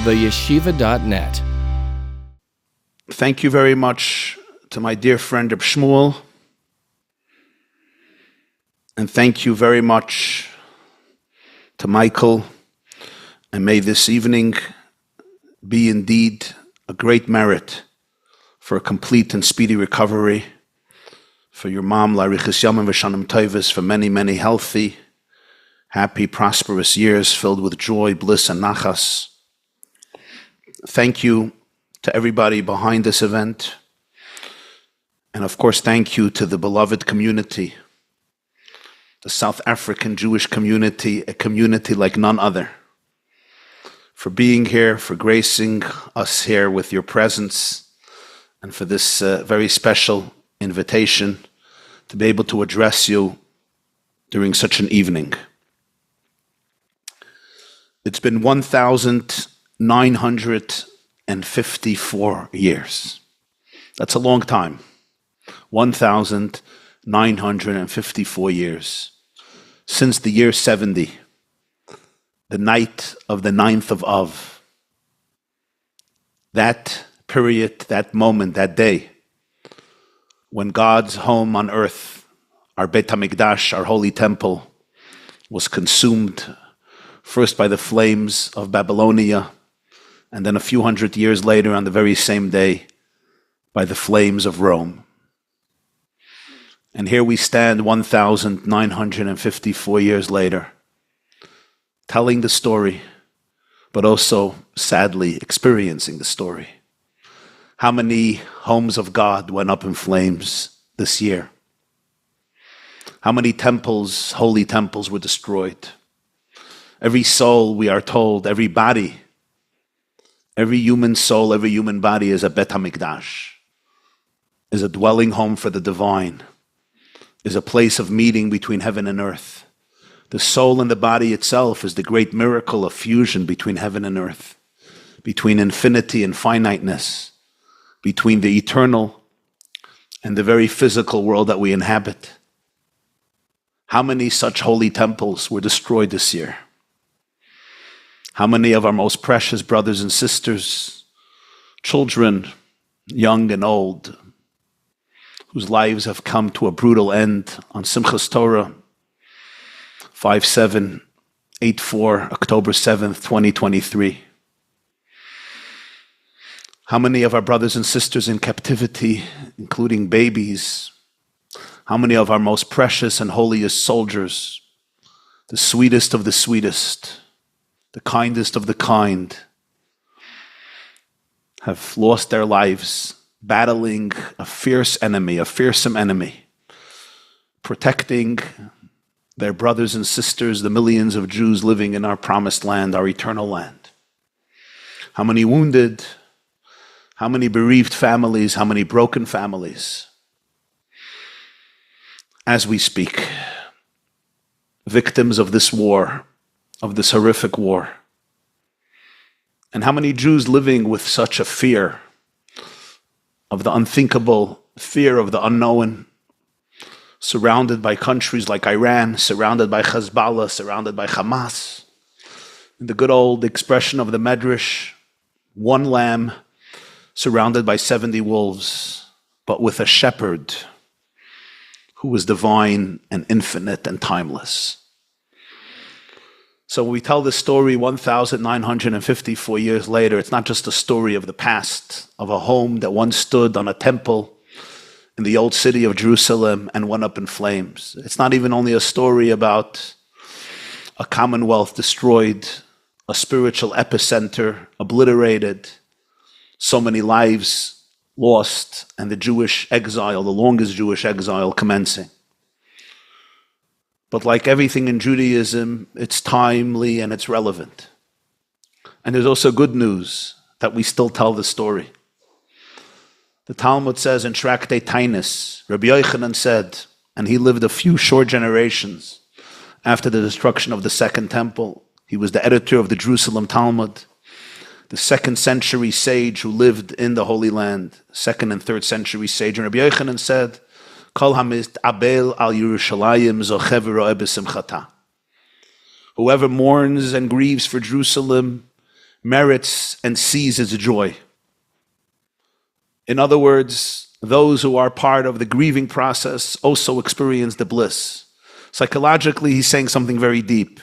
theyeshiva.net. Thank you very much to my dear friend Reb Shmuel, and thank you very much to Michael, and may this evening be indeed a great merit for a complete and speedy recovery, for your mom, Larichis Yamim V'Shanim Tovos, for many, many healthy, happy, prosperous years filled with joy, bliss, and nachas. Thank you to everybody behind this event. And of course, thank you to the beloved community, the South African Jewish community, a community like none other, for being here, for gracing us here with your presence, and for this very special invitation to be able to address you during such an evening. It's been 1,954 years. That's a long time. 1,954 years. Since the year 70, the night of the 9th of Av. That period, that moment, that day, when God's home on earth, our Beit HaMikdash, our holy temple, was consumed first by the flames of Babylonia, and then a few hundred years later, on the very same day, by the flames of Rome. And here we stand 1,954 years later, telling the story, but also sadly experiencing the story. How many homes of God went up in flames this year? How many temples, holy temples, were destroyed? Every soul, we are told, every body, every human soul, every human body is a Bet HaMikdash, is a dwelling home for the divine, is a place of meeting between heaven and earth. The soul and the body itself is the great miracle of fusion between heaven and earth, between infinity and finiteness, between the eternal and the very physical world that we inhabit. How many such holy temples were destroyed this year? How many of our most precious brothers and sisters, children, young and old, whose lives have come to a brutal end on Simchas Torah, 5784, October 7th, 2023. How many of our brothers and sisters in captivity, including babies? How many of our most precious and holiest soldiers, the sweetest of the sweetest, the kindest of the kind, have lost their lives battling a fierce enemy, a fearsome enemy, protecting their brothers and sisters, the millions of Jews living in our promised land, our eternal land. How many wounded, how many bereaved families, how many broken families. As we speak, victims of this war, of this horrific war. And how many Jews living with such a fear of the unthinkable, fear of the unknown, surrounded by countries like Iran, surrounded by Hezbollah, surrounded by Hamas. In the good old expression of the Medrash, one lamb surrounded by 70 wolves, but with a shepherd who was divine and infinite and timeless. So when we tell this story 1,954 years later, it's not just a story of the past, of a home that once stood on a temple in the old city of Jerusalem and went up in flames. It's not even only a story about a commonwealth destroyed, a spiritual epicenter obliterated, so many lives lost, and the Jewish exile, the longest Jewish exile commencing. But like everything in Judaism, it's timely and it's relevant. And there's also good news that we still tell the story. The Talmud says in Tractate Tainus, Rabbi Yochanan said, and he lived a few short generations after the destruction of the Second Temple. He was the editor of the Jerusalem Talmud, the 2nd century sage who lived in the Holy Land, 2nd and 3rd century sage. And Rabbi Yochanan said, Kol hamist abel al Yerushalayim zochev v'ro'eh b'simchata. Whoever mourns and grieves for Jerusalem merits and seizes joy. In other words, those who are part of the grieving process also experience the bliss. Psychologically, he's saying something very deep.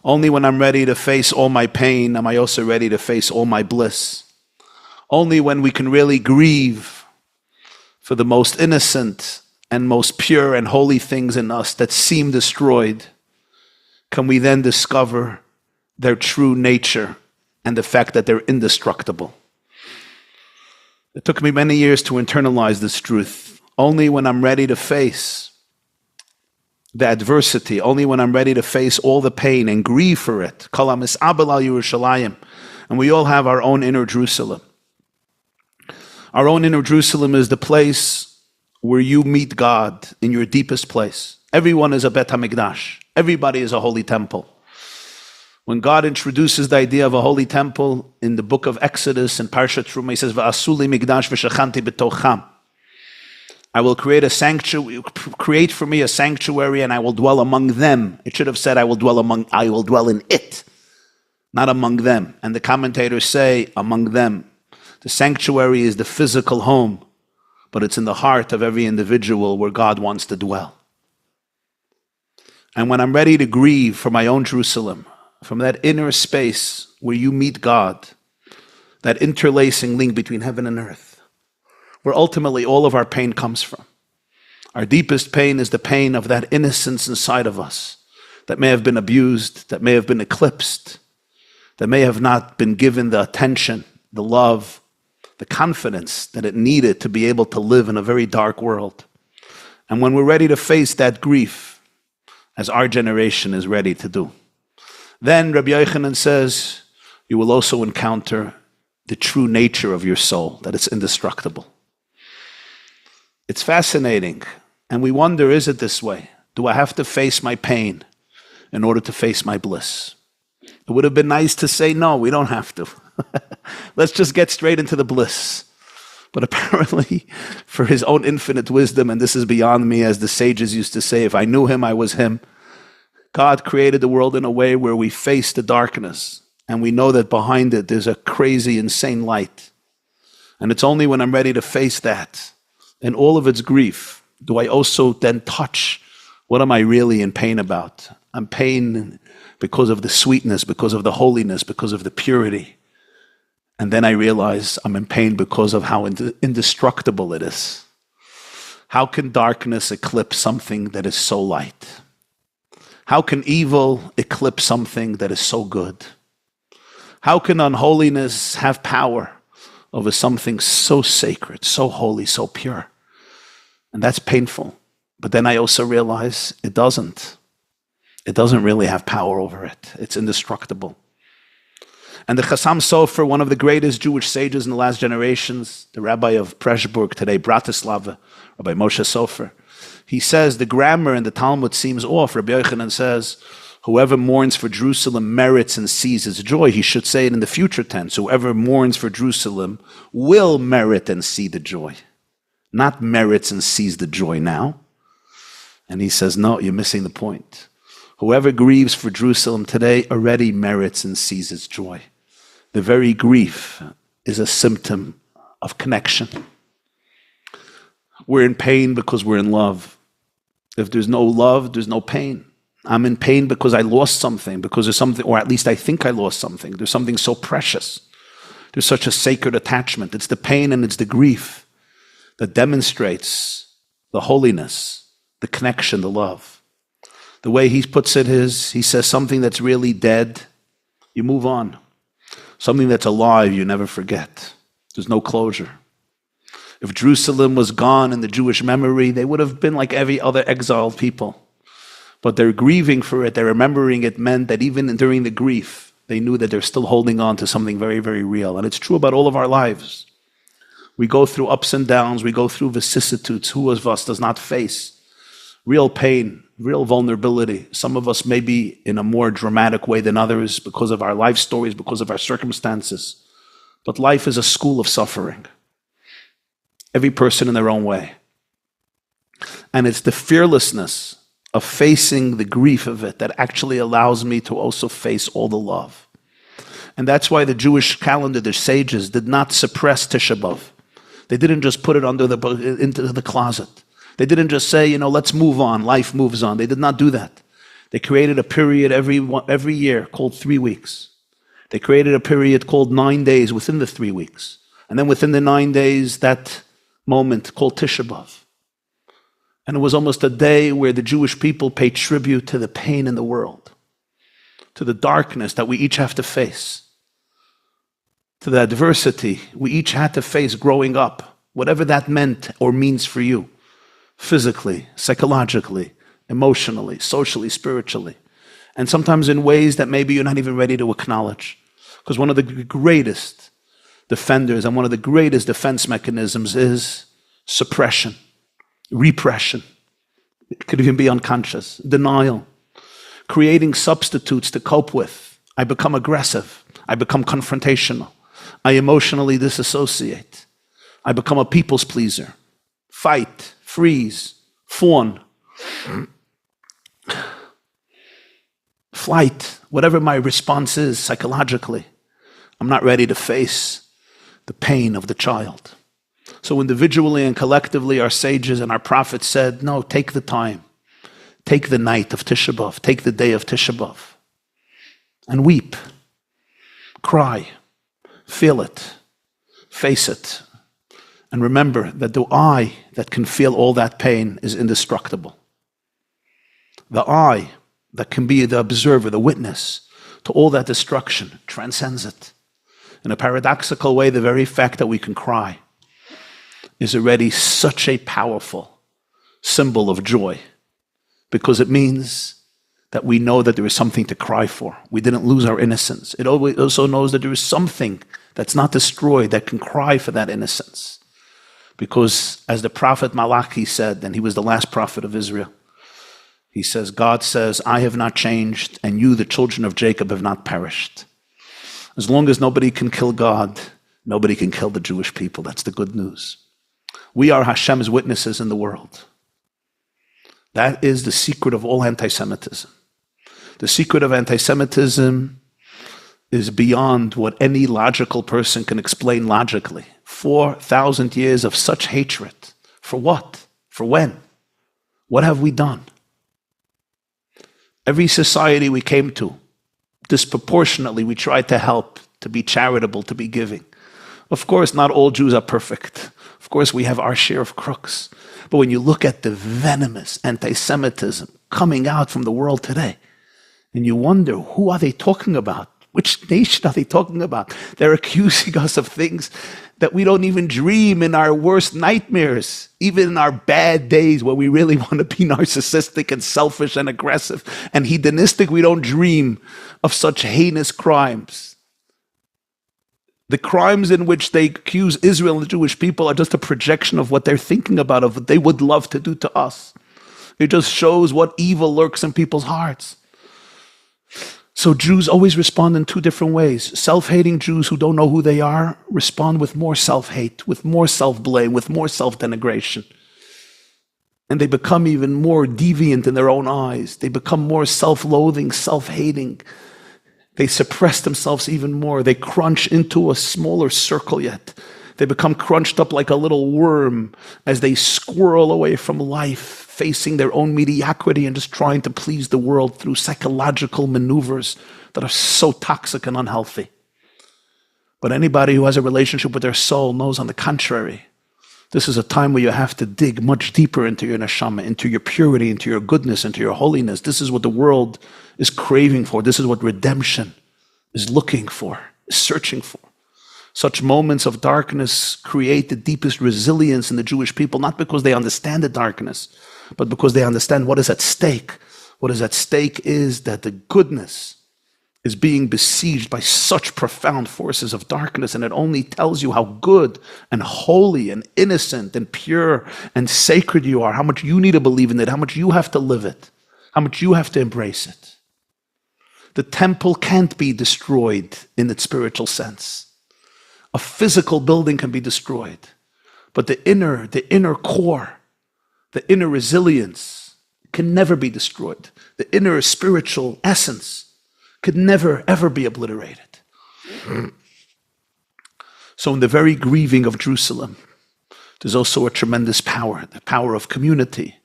Only when I'm ready to face all my pain am I also ready to face all my bliss. Only when we can really grieve for the most innocent and most pure and holy things in us that seem destroyed, can we then discover their true nature and the fact that they're indestructible. It took me many years to internalize this truth. Only when I'm ready to face the adversity, only when I'm ready to face all the pain and grieve for it, and we all have our own inner Jerusalem. Our own inner Jerusalem is the place where you meet God in your deepest place. Everyone is a Bet HaMikdash. Everybody is a holy temple. When God introduces the idea of a holy temple in the book of Exodus and Parshat Truma, he says, "Va'asuli migdash v'shachanti b'tocham." I will create for me a sanctuary and I will dwell among them. It should have said, I will dwell in it, not among them. And the commentators say, among them. The sanctuary is the physical home, but it's in the heart of every individual where God wants to dwell. And when I'm ready to grieve for my own Jerusalem, from that inner space where you meet God, that interlacing link between heaven and earth, where ultimately all of our pain comes from. Our deepest pain is the pain of that innocence inside of us that may have been abused, that may have been eclipsed, that may have not been given the attention, the love, the confidence that it needed to be able to live in a very dark world. And when we're ready to face that grief, as our generation is ready to do, then Rabbi Yochanan says, you will also encounter the true nature of your soul, that it's indestructible. It's fascinating. And we wonder, is it this way? Do I have to face my pain in order to face my bliss? It would have been nice to say, no, we don't have to. Let's just get straight into the bliss. But apparently, for his own infinite wisdom, and this is beyond me, as the sages used to say, if I knew him, I was him. God created the world in a way where we face the darkness, and we know that behind it there's a crazy, insane light. And it's only when I'm ready to face that, in all of its grief, do I also then touch what am I really in pain about? I'm pain because of the sweetness, because of the holiness, because of the purity. And then I realize I'm in pain because of how indestructible it is. How can darkness eclipse something that is so light? How can evil eclipse something that is so good? How can unholiness have power over something so sacred, so holy, so pure? And that's painful. But then I also realize it doesn't. It doesn't really have power over it. It's indestructible. And the Chassam Sofer, one of the greatest Jewish sages in the last generations, the Rabbi of Preshburg today, Bratislava, Rabbi Moshe Sofer, he says the grammar in the Talmud seems off. Rabbi Yochanan says, whoever mourns for Jerusalem merits and seizes joy. He should say it in the future tense. Whoever mourns for Jerusalem will merit and see the joy. Not merits and sees the joy now. And he says, no, you're missing the point. Whoever grieves for Jerusalem today already merits and sees its joy. The very grief is a symptom of connection. We're in pain because we're in love. If there's no love, there's no pain. I'm in pain because I lost something, because there's something, or at least I think I lost something. There's something so precious. There's such a sacred attachment. It's the pain and it's the grief that demonstrates the holiness, the connection, the love. The way he puts it is, he says something that's really dead, you move on. Something that's alive, you never forget. There's no closure. If Jerusalem was gone in the Jewish memory, they would have been like every other exiled people. But they're grieving for it, they're remembering it meant that even during the grief, they knew that they're still holding on to something very, very real. And it's true about all of our lives. We go through ups and downs, we go through vicissitudes. Who of us does not face real pain, real vulnerability? Some of us maybe in a more dramatic way than others because of our life stories, because of our circumstances. But life is a school of suffering. Every person in their own way. And it's the fearlessness of facing the grief of it that actually allows me to also face all the love. And that's why the Jewish calendar, the sages, did not suppress Tisha B'Av. They didn't just put it into the closet. They didn't just say, let's move on, life moves on. They did not do that. They created a period every year called 3 weeks. They created a period called 9 days within the 3 weeks. And then within the 9 days, that moment called Tisha B'Av. And it was almost a day where the Jewish people paid tribute to the pain in the world, to the darkness that we each have to face, to the adversity we each had to face growing up, whatever that meant or means for you, physically, psychologically, emotionally, socially, spiritually, and sometimes in ways that maybe you're not even ready to acknowledge. Because one of the greatest defenders and one of the greatest defense mechanisms is suppression, repression. It could even be unconscious, denial, creating substitutes to cope with. I become aggressive. I become confrontational. I emotionally disassociate. I become a people's pleaser. Fight, freeze, fawn, flight, whatever my response is psychologically. I'm not ready to face the pain of the child. So individually and collectively, our sages and our prophets said, no, take the time. Take the night of Tisha B'Av. Take the day of Tisha B'Av. And weep. Cry. Feel it. Face it. And remember that the eye that can feel all that pain is indestructible. The eye that can be the observer, the witness to all that destruction transcends it. In a paradoxical way, the very fact that we can cry is already such a powerful symbol of joy, because it means that we know that there is something to cry for. We didn't lose our innocence. It also knows that there is something that's not destroyed that can cry for that innocence. Because as the prophet Malachi said, and he was the last prophet of Israel, he says, God says, I have not changed, and you, the children of Jacob, have not perished. As long as nobody can kill God, nobody can kill the Jewish people. That's the good news. We are Hashem's witnesses in the world. That is the secret of all anti-Semitism. The secret of anti-Semitism is beyond what any logical person can explain logically. 4,000 years of such hatred. For what? For when? What have we done? Every society we came to, disproportionately, we tried to help, to be charitable, to be giving. Of course, not all Jews are perfect. Of course, we have our share of crooks. But when you look at the venomous anti-Semitism coming out from the world today, and you wonder, who are they talking about? Which nation are they talking about? They're accusing us of things that we don't even dream in our worst nightmares, even in our bad days where we really want to be narcissistic and selfish and aggressive and hedonistic. We don't dream of such heinous crimes. The crimes in which they accuse Israel and the Jewish people are just a projection of what they're thinking about, of what they would love to do to us. It just shows what evil lurks in people's hearts. So Jews always respond in two different ways. Self-hating Jews who don't know who they are respond with more self-hate, with more self-blame, with more self-denigration. And they become even more deviant in their own eyes. They become more self-loathing, self-hating. They suppress themselves even more. They crunch into a smaller circle yet. They become crunched up like a little worm as they squirrel away from life, facing their own mediocrity and just trying to please the world through psychological maneuvers that are so toxic and unhealthy. But anybody who has a relationship with their soul knows, on the contrary, this is a time where you have to dig much deeper into your neshama, into your purity, into your goodness, into your holiness. This is what the world is craving for. This is what redemption is looking for, is searching for. Such moments of darkness create the deepest resilience in the Jewish people, not because they understand the darkness, but because they understand what is at stake. What is at stake is that the goodness is being besieged by such profound forces of darkness, and it only tells you how good and holy and innocent and pure and sacred you are, how much you need to believe in it, how much you have to live it, how much you have to embrace it. The temple can't be destroyed in its spiritual sense. A physical building can be destroyed, but the inner core, the inner resilience can never be destroyed. The inner spiritual essence could never, ever be obliterated. So in the very grieving of Jerusalem, there's also a tremendous power, the power of community,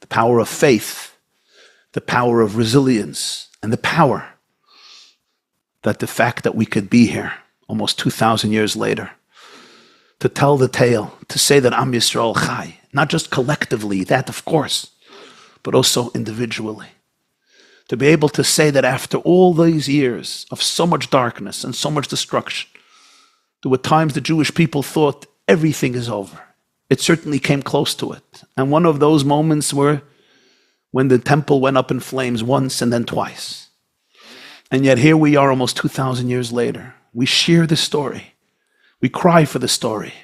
the power of faith, the power of resilience, and the power that the fact that we could be here almost 2,000 years later, to tell the tale, to say that Am Yisrael Chai, not just collectively, that of course, but also individually. To be able to say that after all these years of so much darkness and so much destruction, there were times the Jewish people thought everything is over. It certainly came close to it. And one of those moments were when the temple went up in flames once and then twice. And yet here we are almost 2,000 years later. We share the story. We cry for the story.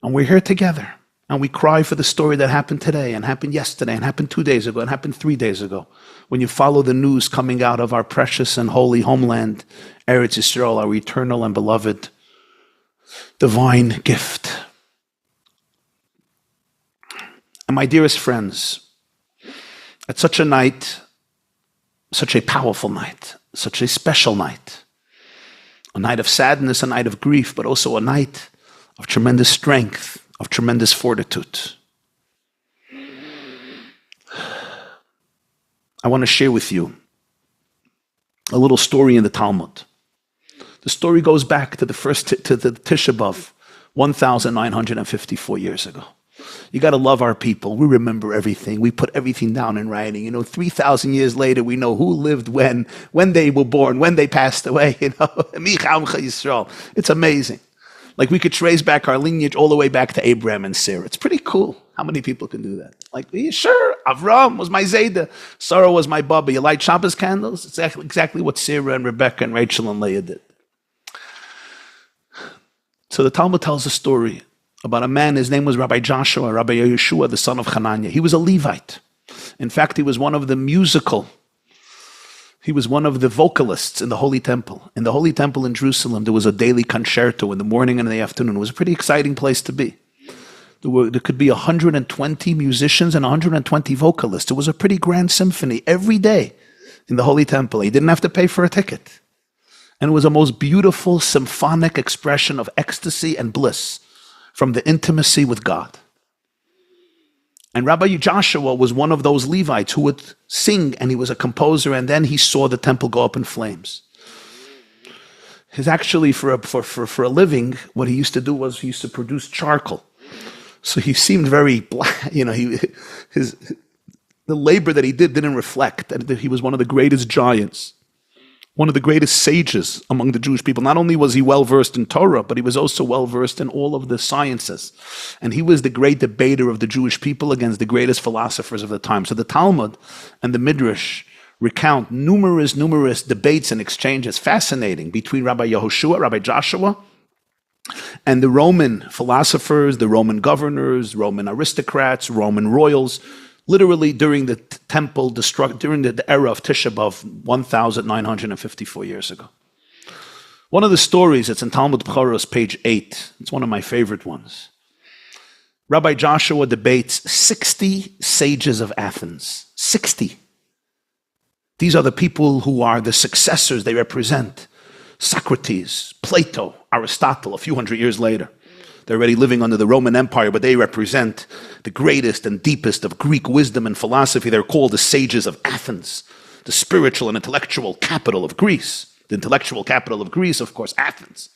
And we're here together. And we cry for the story that happened today and happened yesterday and happened 2 days ago and happened 3 days ago. When you follow the news coming out of our precious and holy homeland, Eretz Yisrael, our eternal and beloved divine gift. And my dearest friends, at such a night, such a powerful night, such a special night, a night of sadness, a night of grief, but also a night of tremendous strength, of tremendous fortitude. I want to share with you a little story in the Talmud. The story goes back to the Tisha B'Av, 1,954 years ago. You got to love our people. We remember everything. We put everything down in writing. 3,000 years later, we know who lived when they were born, when they passed away. It's amazing. Like we could trace back our lineage all the way back to Abraham and Sarah. It's pretty cool. How many people can do that? Like, yeah, sure, Avram was my Zayda. Sarah was my Baba. You light Shabbos candles? It's exactly what Sarah and Rebecca and Rachel and Leah did. So the Talmud tells a story about a man. His name was Rabbi Joshua, Rabbi Yeshua, the son of Hananiah. He was a Levite. In fact, he was one of the vocalists in the Holy Temple. In the Holy Temple in Jerusalem, there was a daily concerto in the morning and in the afternoon. It was a pretty exciting place to be. There could be 120 musicians and 120 vocalists. It was a pretty grand symphony every day in the Holy Temple. He didn't have to pay for a ticket. And it was a most beautiful symphonic expression of ecstasy and bliss from the intimacy with God. And Rabbi Joshua was one of those Levites who would sing, and he was a composer, and then he saw the temple go up in flames. For a living, what he used to do was he used to produce charcoal. So he seemed very black, the labor that he did didn't reflect that he was one of the greatest giants, one of the greatest sages among the Jewish people. Not only was he well-versed in Torah, but he was also well-versed in all of the sciences. And he was the great debater of the Jewish people against the greatest philosophers of the time. So the Talmud and the Midrash recount numerous debates and exchanges, fascinating, between Rabbi Yehoshua, Rabbi Joshua, and the Roman philosophers, the Roman governors, Roman aristocrats, Roman royals, literally during the during the era of Tisha B'Av, 1,954 years ago. One of the stories, it's in Talmud B'choros, page 8. It's one of my favorite ones. Rabbi Joshua debates 60 sages of Athens. 60. These are the people who are the successors they represent. Socrates, Plato, Aristotle, a few hundred years later. They're already living under the Roman Empire, but they represent the greatest and deepest of Greek wisdom and philosophy. They're called the sages of Athens, the spiritual and intellectual capital of Greece. The intellectual capital of Greece, of course, Athens.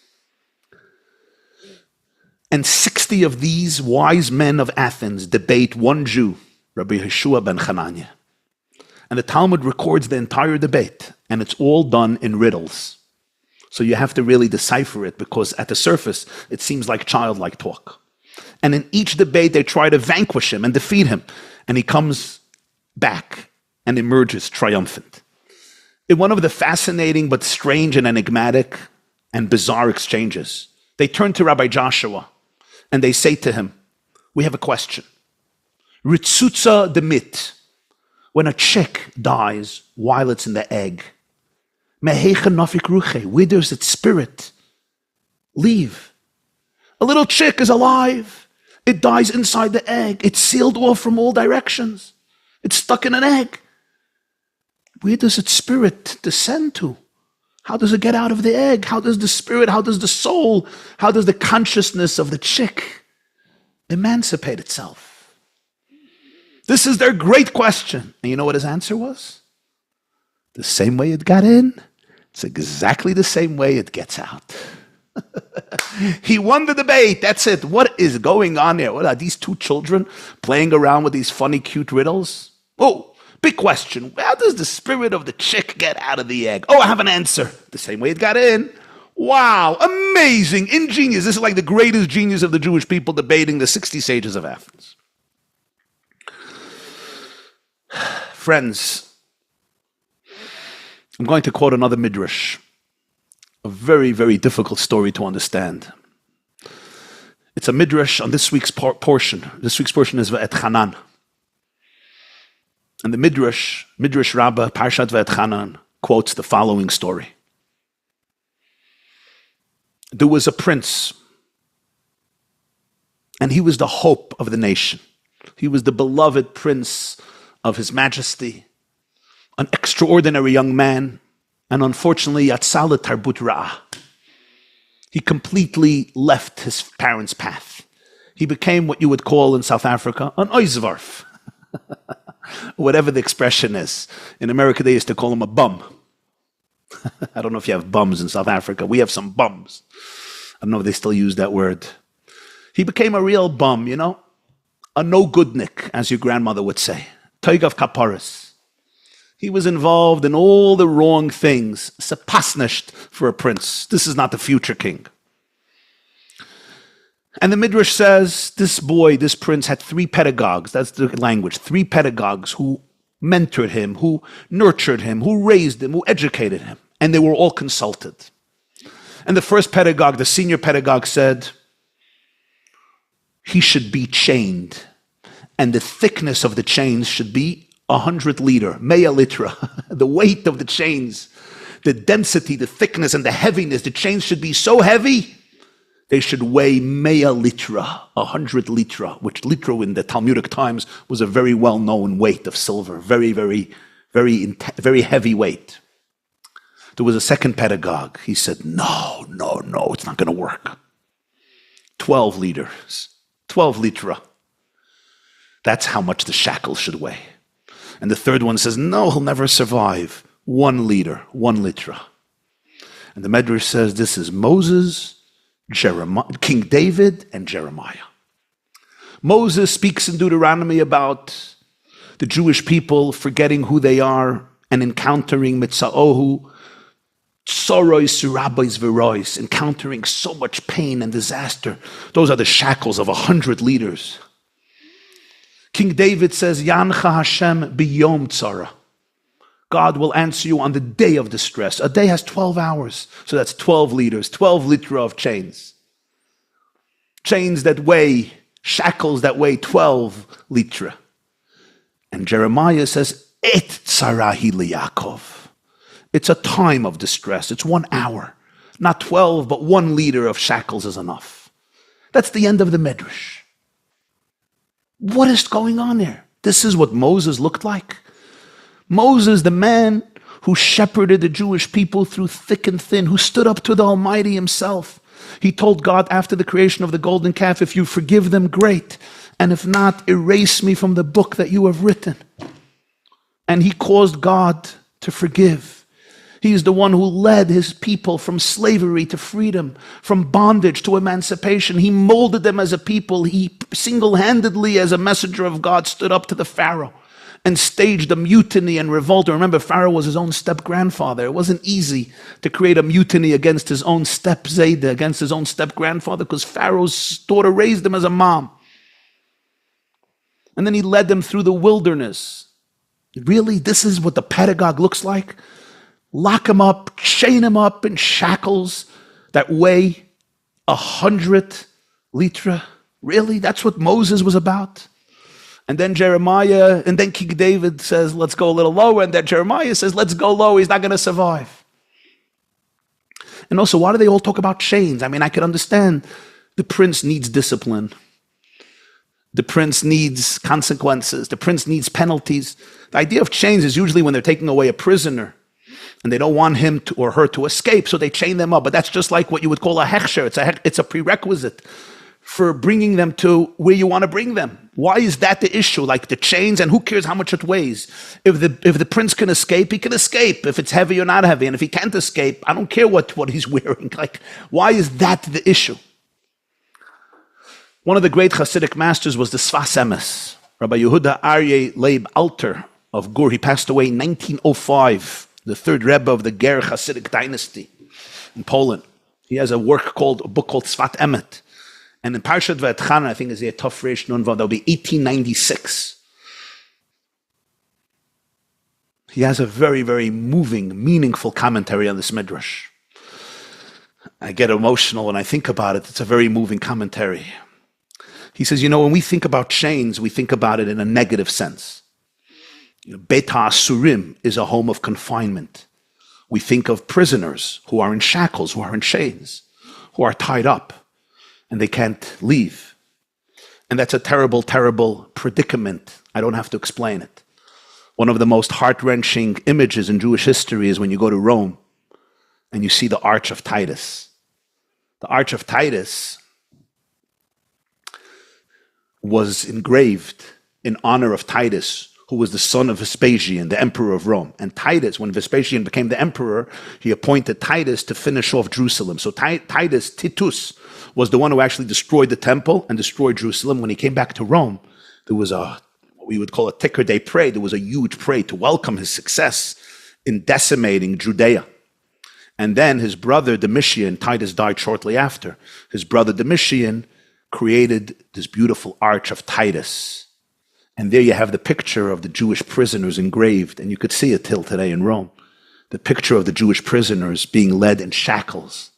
And 60 of these wise men of Athens debate one Jew, Rabbi Yeshua ben Hananiah. And the Talmud records the entire debate, and it's all done in riddles. So you have to really decipher it, because at the surface, it seems like childlike talk. And in each debate, they try to vanquish him and defeat him. And he comes back and emerges triumphant. In one of the fascinating but strange and enigmatic and bizarre exchanges, they turn to Rabbi Joshua and they say to him, we have a question. Ritzutza demit, when a chick dies while it's in the egg, where does its spirit leave? A little chick is alive. It dies inside the egg. It's sealed off from all directions. It's stuck in an egg. Where does its spirit descend to? How does it get out of the egg? How does the spirit, how does the soul, how does the consciousness of the chick emancipate itself? This is their great question. And you know what his answer was? The same way it got in, it's exactly the same way it gets out. He won the debate. That's it. What is going on here? What are these two children playing around with these funny, cute riddles? Oh, big question. How does the spirit of the chick get out of the egg? Oh, I have an answer. The same way it got in. Wow, amazing, ingenious. This is like the greatest genius of the Jewish people debating the 60 sages of Athens. Friends, I'm going to quote another midrash. A very, very difficult story to understand. It's a midrash on this week's portion. This week's portion is Ve'et Chanan. And the midrash Rabbah, Parshat Ve'et Chanan, quotes the following story. There was a prince, and he was the hope of the nation. He was the beloved prince of His Majesty, an extraordinary young man, and unfortunately, Yatzal Tarbut Ra'ah. He completely left his parents' path. He became what you would call in South Africa an oizvarf. Whatever the expression is. In America, they used to call him a bum. I don't know if you have bums in South Africa. We have some bums. I don't know if they still use that word. He became a real bum, you know? A no-goodnik, as your grandmother would say. Toig of kaparis. He was involved in all the wrong things. Sepasnisht for a prince. This is not the future king. And the Midrash says this boy, this prince, had 3 pedagogues. That's the language. 3 pedagogues who mentored him, who nurtured him, who raised him, who educated him. And they were all consulted. And the first pedagogue, the senior pedagogue, said he should be chained. And the thickness of the chains should be 100 liter, mea litra. The weight of the chains, the density, the thickness, and the heaviness. The chains should be so heavy, they should weigh mea litra, 100 litra, which litra in the Talmudic times was a very well-known weight of silver. Very, very, very heavy weight. There was a second pedagogue. He said, no, it's not going to work. 12 liters, 12 litra. That's how much the shackle should weigh. And the third one says, no, he'll never survive. 1 liter, 1 litra. And the Medrash says this is Moses, Jeremiah, King David, and Jeremiah. Moses speaks in Deuteronomy about the Jewish people forgetting who they are and encountering mitza'ohu, sorois, surabais, verois, encountering so much pain and disaster. Those are the shackles of 100 liters. King David says, Yancha Hashem biyom tzara. God will answer you on the day of distress. A day has 12 hours. So that's 12 liters, 12 litra of chains. Chains that weigh, shackles that weigh 12 litra. And Jeremiah says, Et tzarahi liyakov. It's a time of distress. It's 1 hour. Not 12, but 1 liter of shackles is enough. That's the end of the Medrash. What is going on there? This is what Moses looked like. Moses, the man who shepherded the Jewish people through thick and thin, who stood up to the Almighty himself. He told God after the creation of the golden calf, if you forgive them, great. And if not, erase me from the book that you have written. And he caused God to forgive. He is the one who led his people from slavery to freedom, from bondage to emancipation. He molded them as a people. He single-handedly, as a messenger of God, stood up to the Pharaoh and staged a mutiny and revolt. Remember, Pharaoh was his own step-grandfather. It wasn't easy to create a mutiny against his own step-zayda, against his own step-grandfather, because Pharaoh's daughter raised him as a mom. And then he led them through the wilderness. Really, this is what the pedagogue looks like? Lock him up, chain him up in shackles that weigh 100 litra. Really? That's what Moses was about? And then Jeremiah, and then King David says, let's go a little lower. And then Jeremiah says, let's go low. He's not going to survive. And also, why do they all talk about chains? I mean, I could understand the prince needs discipline. The prince needs consequences. The prince needs penalties. The idea of chains is usually when they're taking away a prisoner. And they don't want him to, or her to escape, so they chain them up. But that's just like what you would call a hechsher. It's a prerequisite for bringing them to where you want to bring them. Why is that the issue? Like the chains, and who cares how much it weighs? If the prince can escape, he can escape. If it's heavy or not heavy. And if he can't escape, I don't care what he's wearing. Like, why is that the issue? One of the great Hasidic masters was the Sfas Emes, Rabbi Yehuda Aryeh Leib Alter of Gur. He passed away in 1905, the third Rebbe of the Ger Hasidic dynasty in Poland. He has a book called Sfat Emet. And in Parshat V'etchan, I think is a tough Reish Nun Vav, that'll be 1896. He has a very, very moving, meaningful commentary on this midrash. I get emotional when I think about it. It's a very moving commentary. He says, when we think about chains, we think about it in a negative sense. Beit HaAsurim is a home of confinement. We think of prisoners who are in shackles, who are in chains, who are tied up, and they can't leave. And that's a terrible, terrible predicament. I don't have to explain it. One of the most heart-wrenching images in Jewish history is when you go to Rome and you see the Arch of Titus. The Arch of Titus was engraved in honor of Titus, who was the son of Vespasian, the emperor of Rome. And Titus, when Vespasian became the emperor, he appointed Titus to finish off Jerusalem. So Titus was the one who actually destroyed the temple and destroyed Jerusalem. When he came back to Rome, there was what we would call a ticker day parade. There was a huge parade to welcome his success in decimating Judea. And then his brother Domitian, Titus died shortly after, his brother Domitian created this beautiful Arch of Titus. And there you have the picture of the Jewish prisoners engraved, and you could see it till today in Rome. The picture of the Jewish prisoners being led in shackles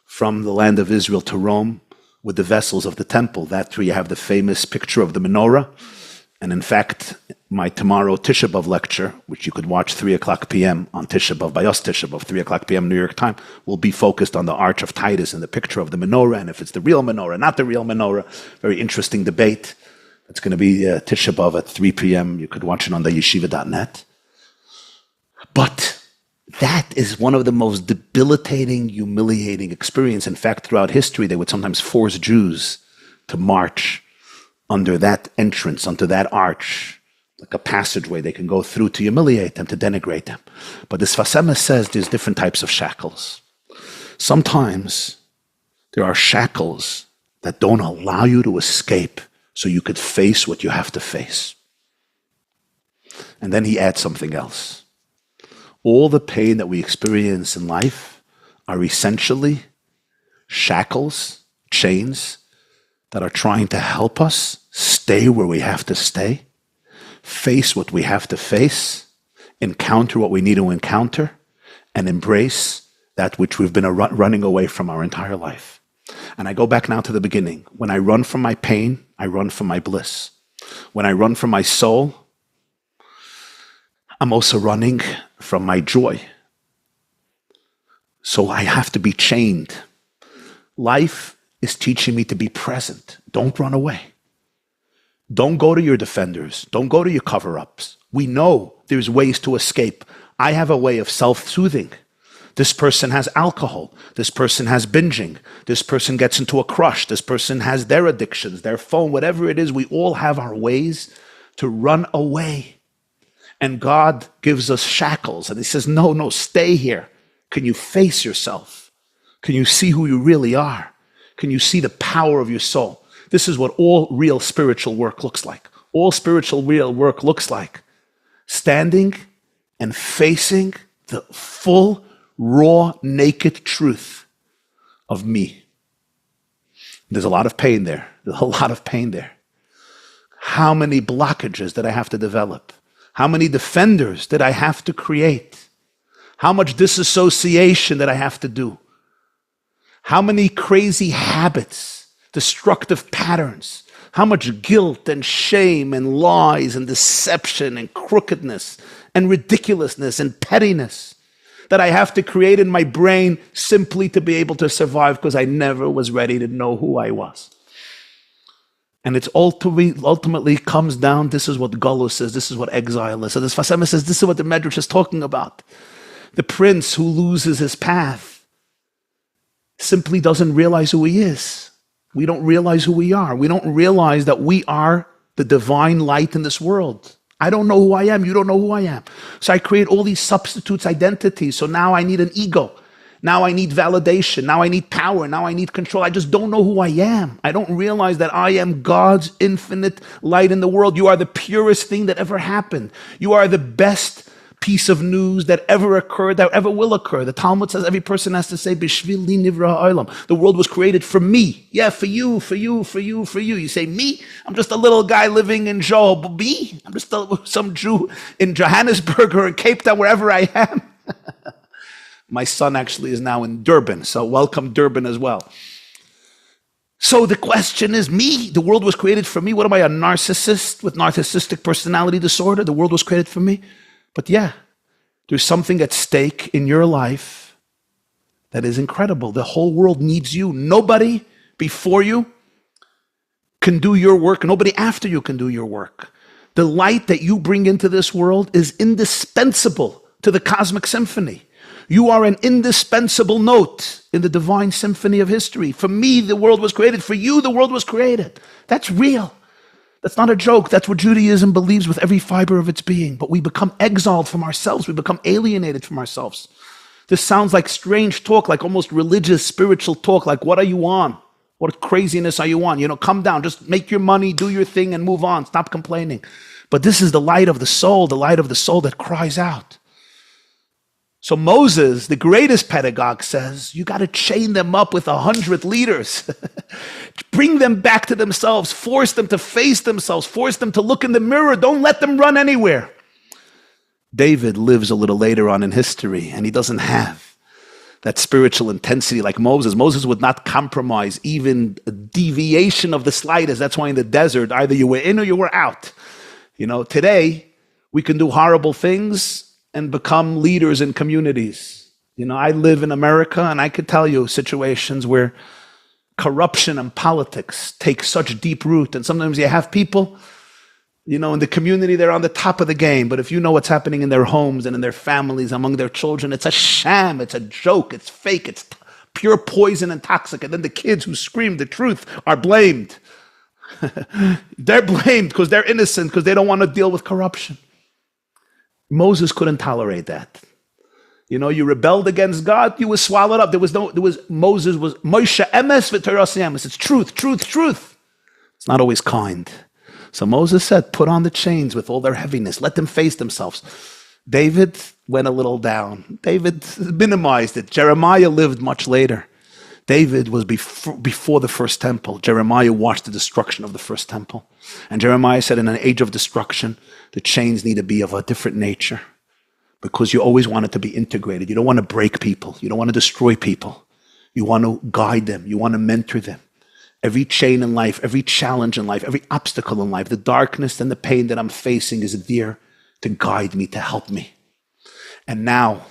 from the land of Israel to Rome with the vessels of the temple. That's where you have the famous picture of the menorah. And in fact, my tomorrow Tisha B'Av lecture, which you could watch 3 o'clock p.m. on Tisha B'Av, by us Tisha B'Av, 3 o'clock p.m. New York time, will be focused on the Arch of Titus and the picture of the menorah, and if it's the real menorah, not the real menorah. Very interesting debate. It's going to be Tisha B'Av at 3 p.m. You could watch it on the yeshiva.net. But that is one of the most debilitating, humiliating experiences. In fact, throughout history, they would sometimes force Jews to march under that entrance, under that arch, like a passageway they can go through to humiliate them, to denigrate them. But the Sfas Emes says there's different types of shackles. Sometimes there are shackles that don't allow you to escape so you could face what you have to face. And then he adds something else. All the pain that we experience in life are essentially shackles, chains, that are trying to help us stay where we have to stay, face what we have to face, encounter what we need to encounter, and embrace that which we've been running away from our entire life. And I go back now to the beginning. When I run from my pain, I run from my bliss. When I run from my soul, I'm also running from my joy. So I have to be chained. Life is teaching me to be present. Don't run away. Don't go to your defenders. Don't go to your cover-ups. We know there's ways to escape. I have a way of self-soothing. This person has alcohol. This person has binging. This person gets into a crush. This person has their addictions, their phone, whatever it is. We all have our ways to run away. And God gives us shackles. And he says, no, stay here. Can you face yourself? Can you see who you really are? Can you see the power of your soul? This is what all real spiritual work looks like. All spiritual real work looks like standing and facing the full, raw, naked truth of me. There's a lot of pain there. There's a lot of pain there. How many blockages did I have to develop? How many defenders did I have to create? How much disassociation did I have to do? How many crazy habits, destructive patterns? How much guilt and shame and lies and deception and crookedness and ridiculousness and pettiness that I have to create in my brain simply to be able to survive because I never was ready to know who I was. And it's ultimately comes down, this is what Galus says, this is what exile is. So this Sfas Emes says, this is what the Medrash is talking about. The prince who loses his path simply doesn't realize who he is. We don't realize who we are. We don't realize that we are the divine light in this world. I don't know who I am. You don't know who I am. So I create all these substitutes, identities. So now I need an ego. Now I need validation. Now I need power. Now I need control. I just don't know who I am. I don't realize that I am God's infinite light in the world. You are the purest thing that ever happened. You are the best piece of news that ever occurred, that ever will occur. The Talmud says every person has to say, Bishvili nivra ha'olam. The world was created for me. Yeah, for you, for you, for you, for you. You say, me? I'm just a little guy living in Job. Me? I'm just some Jew in Johannesburg or in Cape Town, wherever I am. My son actually is now in Durban, so welcome Durban as well. So the question is, me? The world was created for me. What am I, a narcissist with narcissistic personality disorder? The world was created for me. But yeah, there's something at stake in your life that is incredible. The whole world needs you. Nobody before you can do your work. Nobody after you can do your work. The light that you bring into this world is indispensable to the cosmic symphony. You are an indispensable note in the divine symphony of history. For me, the world was created. For you, the world was created. That's real. That's not a joke. That's what Judaism believes with every fiber of its being. But we become exiled from ourselves. We become alienated from ourselves. This sounds like strange talk, like almost religious, spiritual talk. Like, what are you on? What craziness are you on? You know, come down. Just make your money, do your thing, and move on. Stop complaining. But this is the light of the soul that cries out. So Moses, the greatest pedagogue, says, you got to chain them up with 100 leaders. Bring them back to themselves. Force them to face themselves. Force them to look in the mirror. Don't let them run anywhere. David lives a little later on in history, and he doesn't have that spiritual intensity like Moses. Moses would not compromise even a deviation of the slightest. That's why in the desert, either you were in or you were out. You know, today, we can do horrible things and become leaders in communities. You know, I live in America, and I could tell you situations where corruption and politics take such deep root. And sometimes you have people, you know, in the community, they're on the top of the game. But if you know what's happening in their homes and in their families, among their children, it's a sham, it's a joke, it's fake, it's pure poison and toxic. And then the kids who scream the truth are blamed. They're blamed because they're innocent, because they don't want to deal with corruption. Moses couldn't tolerate that. You know, you rebelled against God, you were swallowed up. Moses was Moshe emes v'Torah emes. It's truth, truth, truth. It's not always kind. So Moses said, put on the chains with all their heaviness. Let them face themselves. David went a little down. David minimized it. Jeremiah lived much later. David was before the first temple. Jeremiah watched the destruction of the first temple. And Jeremiah said, in an age of destruction, the chains need to be of a different nature, because you always want it to be integrated. You don't want to break people. You don't want to destroy people. You want to guide them. You want to mentor them. Every chain in life, every challenge in life, every obstacle in life, the darkness and the pain that I'm facing is there to guide me, to help me. And now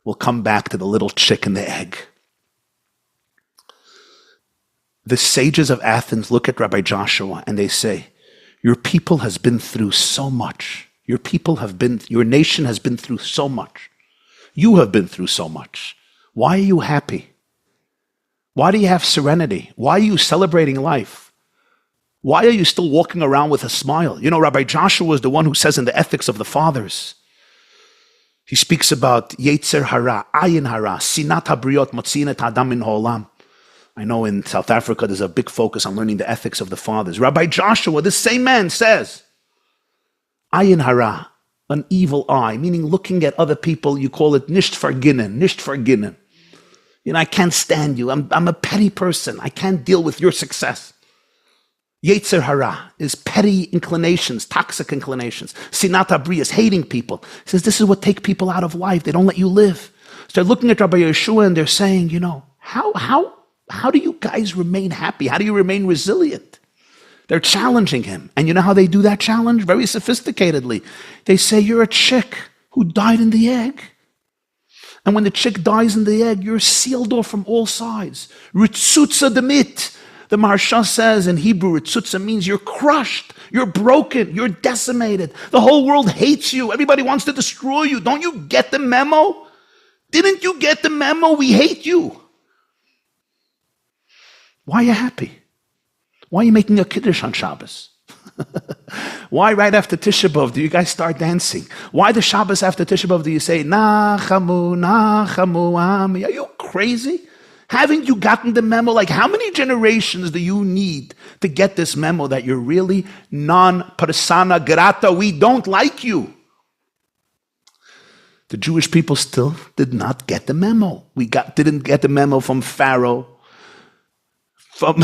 we'll come back to the little chick and the egg. The sages of Athens look at Rabbi Joshua and they say, your people has been through so much. Your nation has been through so much. You have been through so much. Why are you happy? Why do you have serenity? Why are you celebrating life? Why are you still walking around with a smile? You know, Rabbi Joshua is the one who says in the Ethics of the Fathers, he speaks about Yetzer Hara, Ayin Hara, Sinat HaBriot, Motzinet Adam min Ha'olam. I know in South Africa there's a big focus on learning the ethics of the fathers. Rabbi Joshua, this same man, says, Ayin hara, an evil eye, meaning looking at other people, you call it nicht verginnen. You know, I can't stand you. I'm a petty person. I can't deal with your success. Yetzer hara is petty inclinations, toxic inclinations. Sinat habri is hating people. He says, this is what takes people out of life. They don't let you live. So they're looking at Rabbi Yeshua and they're saying, you know, how do you guys remain happy? How do you remain resilient? They're challenging him. And you know how they do that challenge? Very sophisticatedly. They say, you're a chick who died in the egg. And when the chick dies in the egg, you're sealed off from all sides. Ritzutza demit. The Maharsha says in Hebrew, ritzutza means you're crushed, you're broken, you're decimated. The whole world hates you. Everybody wants to destroy you. Don't you get the memo? Didn't you get the memo? We hate you. Why are you happy? Why are you making a kiddush on Shabbos? Why right after Tisha B'Av do you guys start dancing? Why the Shabbos after Tisha B'Av do you say, Nachamu, Nachamu, Ami? Are you crazy? Haven't you gotten the memo? Like, how many generations do you need to get this memo that you're really non-persona grata? We don't like you. The Jewish people still did not get the memo. Didn't get the memo from Pharaoh, from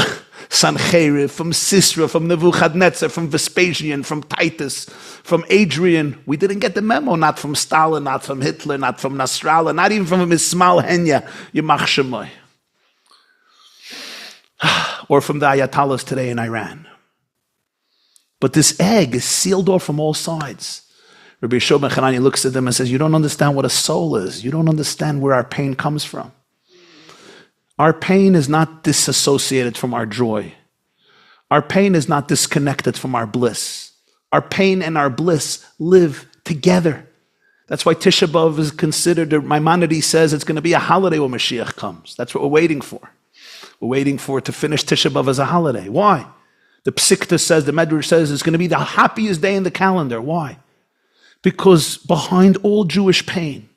Sancherib, from Sisera, from Nebuchadnezzar, from Vespasian, from Titus, from Adrian. We didn't get the memo, not from Stalin, not from Hitler, not from Nasrallah, not even from Ismail Henya, Yimach Shemoy, or from the Ayatollahs today in Iran. But this egg is sealed off from all sides. Rabbi Shimon Hanani looks at them and says, you don't understand what a soul is. You don't understand where our pain comes from. Our pain is not disassociated from our joy. Our pain is not disconnected from our bliss. Our pain and our bliss live together. That's why Tisha B'Av is considered, Maimonides says it's going to be a holiday when Mashiach comes. That's what we're waiting for. We're waiting for it to finish Tisha B'Av as a holiday. Why? The Psikta says, the Medrash says it's going to be the happiest day in the calendar. Why? Because behind all Jewish pain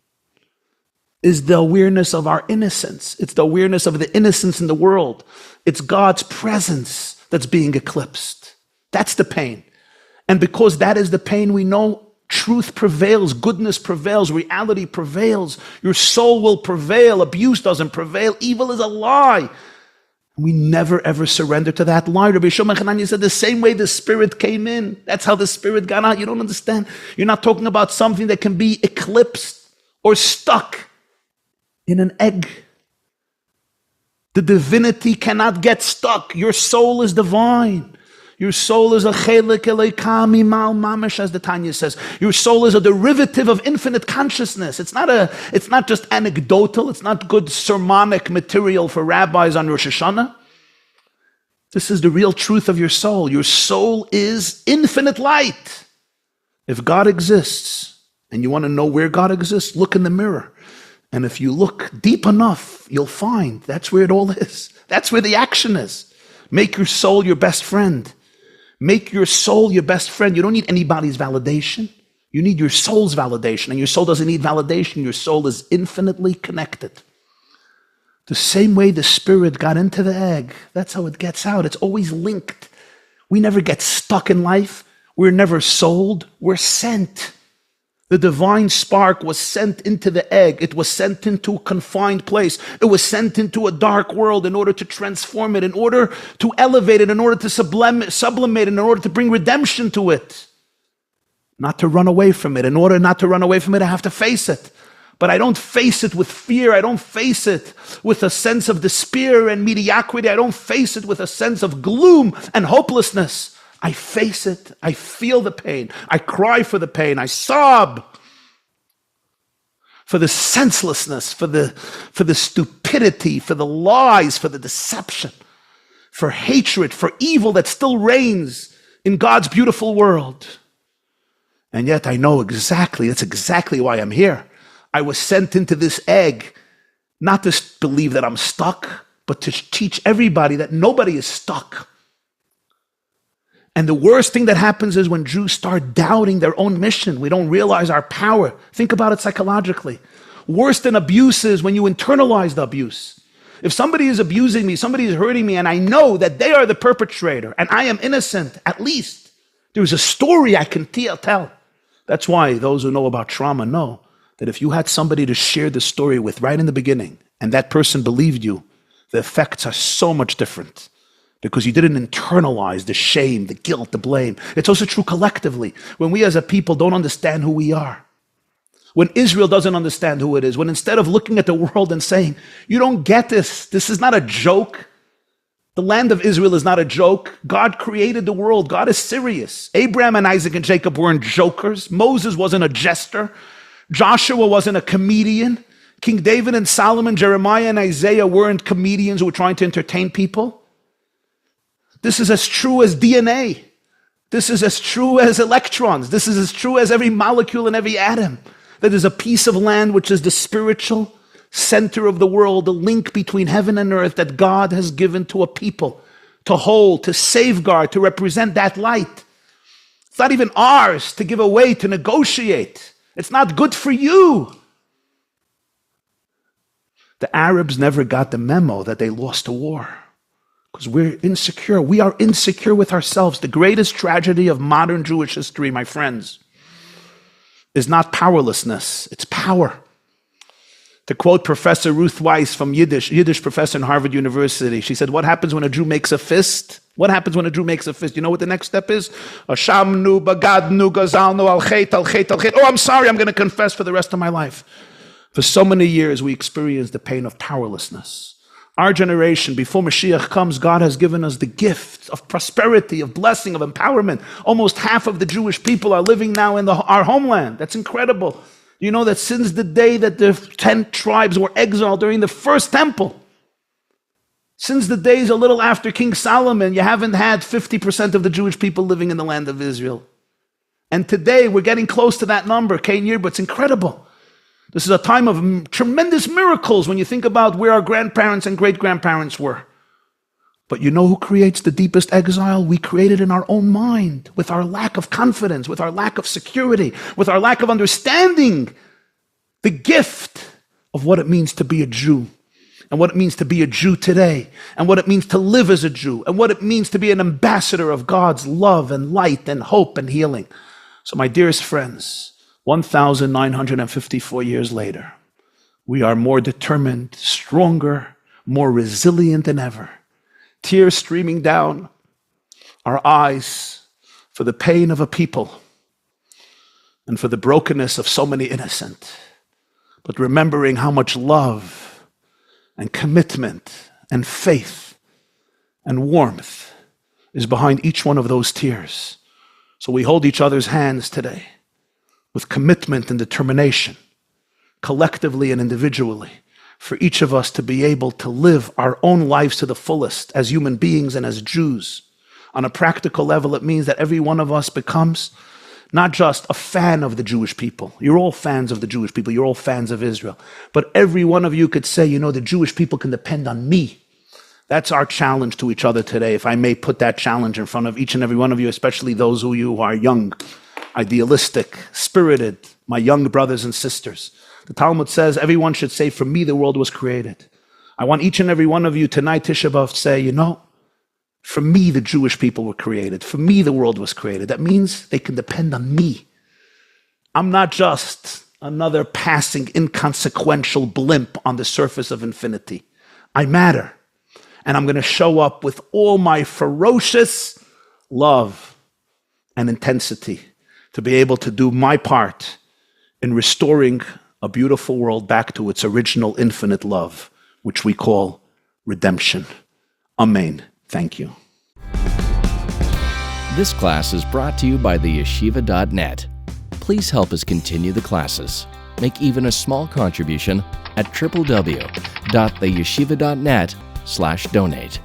is the awareness of our innocence. It's the awareness of the innocence in the world. It's God's presence that's being eclipsed. That's the pain. And because that is the pain, we know truth prevails, goodness prevails, reality prevails. Your soul will prevail. Abuse doesn't prevail. Evil is a lie. We never ever surrender to that lie. Rabbi Shimon Hanani said the same way the Spirit came in, that's how the Spirit got out. You don't understand. You're not talking about something that can be eclipsed or stuck in an egg. The divinity cannot get stuck. Your soul is divine. Your soul is a chelik eleikam imal mamash, as the Tanya says. Your soul is a derivative of infinite consciousness. It's not just anecdotal. It's not good sermonic material for rabbis on Rosh Hashanah. This is the real truth of your soul. Your soul is infinite light. If God exists, and you want to know where God exists, look in the mirror. And if you look deep enough, you'll find that's where it all is. That's where the action is. Make your soul your best friend. Make your soul your best friend. You don't need anybody's validation. You need your soul's validation. And your soul doesn't need validation. Your soul is infinitely connected. The same way the Spirit got into the egg, that's how it gets out. It's always linked. We never get stuck in life. We're never sold. We're sent. The divine spark was sent into the egg. It was sent into a confined place. It was sent into a dark world in order to transform it, in order to elevate it, in order to sublimate it, in order to bring redemption to it. Not to run away from it. In order not to run away from it, I have to face it. But I don't face it with fear. I don't face it with a sense of despair and mediocrity. I don't face it with a sense of gloom and hopelessness. I face it. I feel the pain. I cry for the pain. I sob for the senselessness, for the stupidity, for the lies, for the deception, for hatred, for evil that still reigns in God's beautiful world. And yet I know that's exactly why I'm here. I was sent into this egg, not to believe that I'm stuck, but to teach everybody that nobody is stuck. And the worst thing that happens is when Jews start doubting their own mission. We don't realize our power. Think about it psychologically. Worse than abuse is when you internalize the abuse. If somebody is abusing me, somebody is hurting me, and I know that they are the perpetrator, and I am innocent, at least there's a story I can tell. That's why those who know about trauma know that if you had somebody to share the story with right in the beginning, and that person believed you, the effects are so much different. Because you didn't internalize the shame, the guilt, the blame. It's also true collectively. When we as a people don't understand who we are. When Israel doesn't understand who it is. When instead of looking at the world and saying, you don't get this. This is not a joke. The land of Israel is not a joke. God created the world. God is serious. Abraham and Isaac and Jacob weren't jokers. Moses wasn't a jester. Joshua wasn't a comedian. King David and Solomon, Jeremiah and Isaiah weren't comedians who were trying to entertain people. This is as true as DNA. This is as true as electrons. This is as true as every molecule and every atom. That is a piece of land which is the spiritual center of the world, the link between heaven and earth that God has given to a people to hold, to safeguard, to represent that light. It's not even ours to give away, to negotiate. It's not good for you. The Arabs never got the memo that they lost a war because we're insecure. We are insecure with ourselves. The greatest tragedy of modern Jewish history, my friends, is not powerlessness, it's power. To quote Professor Ruth Weiss from Yiddish professor in Harvard University, she said, what happens when a Jew makes a fist? What happens when a Jew makes a fist? You know what the next step is? Ashamnu, bagadnu, gazalnu, al chet, al chet, al chet. Oh, I'm sorry, I'm going to confess for the rest of my life. For so many years, we experience the pain of powerlessness. Our generation, before Mashiach comes, God has given us the gift of prosperity, of blessing, of empowerment. Almost half of the Jewish people are living now in our homeland. That's incredible. You know that since the day that the 10 tribes were exiled during the first temple, since the days a little after King Solomon, you haven't had 50% of the Jewish people living in the land of Israel. And today, we're getting close to that number, Cain year, but it's incredible. This is a time of tremendous miracles when you think about where our grandparents and great-grandparents were. But you know who creates the deepest exile? We create it in our own mind, with our lack of confidence, with our lack of security, with our lack of understanding the gift of what it means to be a Jew, and what it means to be a Jew today, and what it means to live as a Jew, and what it means to be an ambassador of God's love and light and hope and healing. So my dearest friends, 1,954 years later, we are more determined, stronger, more resilient than ever. Tears streaming down our eyes for the pain of a people and for the brokenness of so many innocent, but remembering how much love and commitment and faith and warmth is behind each one of those tears. So we hold each other's hands today with commitment and determination, collectively and individually, for each of us to be able to live our own lives to the fullest as human beings and as Jews. On a practical level, it means that every one of us becomes not just a fan of the Jewish people. You're all fans of the Jewish people. You're all fans of Israel. But every one of you could say, you know, the Jewish people can depend on me. That's our challenge to each other today, if I may put that challenge in front of each and every one of you, especially those of you who are young, idealistic, spirited, my young brothers and sisters. The Talmud says everyone should say, for me the world was created. I want each and every one of you tonight, Tisha B'Av, to say, you know, for me the Jewish people were created. For me the world was created. That means they can depend on me. I'm not just another passing, inconsequential blimp on the surface of infinity. I matter. And I'm going to show up with all my ferocious love and intensity to be able to do my part in restoring a beautiful world back to its original infinite love, which we call redemption. Amen. Thank you. This class is brought to you by theyeshiva.net. Please help us continue the classes. Make even a small contribution at www.theyeshiva.net/donate.